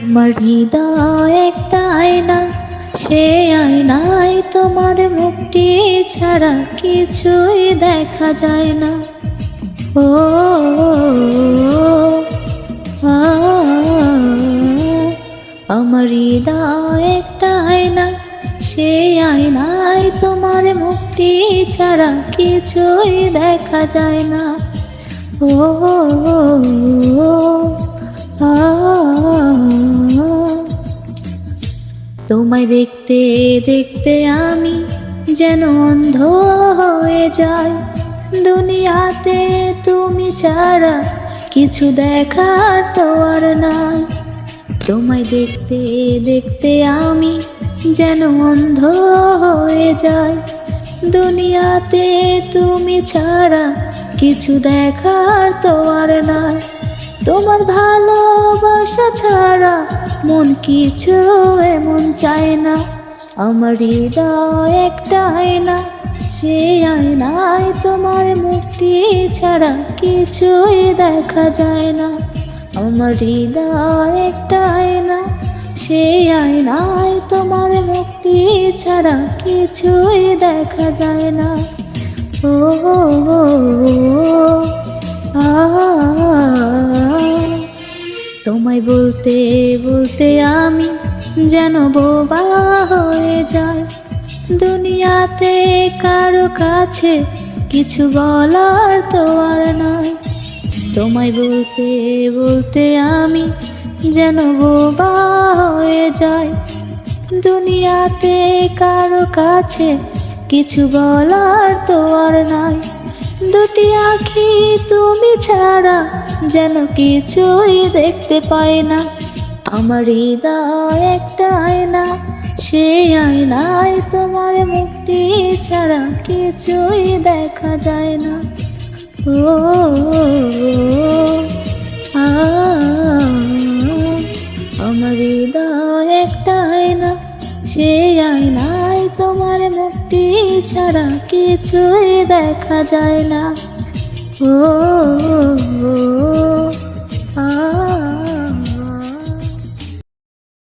আমার হৃদয় একটা আয়না, সে আয়নায় তোমার মুখটি ছাড়া কিছুই দেখা যায় না। ও আ, আমার হৃদয় একটা আয়না, সে আয়নায় তোমার মুখটি ছাড়া কিছুই দেখা যায় না। ও আ, তোমায় দেখতে দেখতে আমি যেন অন্ধ হয়ে যাই। দুনিয়াতে তুমি ছাড়া কিছু দেখার তো আর নাই। তোমায় দেখতে দেখতে আমি যেন অন্ধ হয়ে যাই। দুনিয়াতে তুমি ছাড়া কিছু দেখার তো আর নাই। তোমার ভালোবাসা ছাড়া মন কিছু এমন চায় না। আমার হৃদয় একটা আয়না, সে আয়নায় তোমার মুক্তি ছাড়া কিছুই দেখা যায় না। আমার হৃদয় একটা আয়না, সে আয়নায় তোমার মুক্তি ছাড়া কিছুই দেখা যায় না। ও আ, তোমায় বলতে বলতে আমি যেন বোবা হয়ে যাই। দুনিয়াতে কারো কাছে কিছু বলার তো আর নাই। তোমায় বলতে বলতে আমি যেন বোবা হয়ে যাই। দুনিয়াতে কারো কাছে কিছু বলার তো আর নাই। দুটি আঁখি তুমি ছাড়া যেন কিছুই দেখতে পাই না। আমার হৃদয় একটা আয়না, সে আয়নায় তোমার মুক্তি ছাড়া কিছুই দেখা যায় না। ও আ, আমার হৃদয় একটা আয়না, সে আয়নায় তোমার মুক্তি ছাড়া কিছুই দেখা যায় না। ও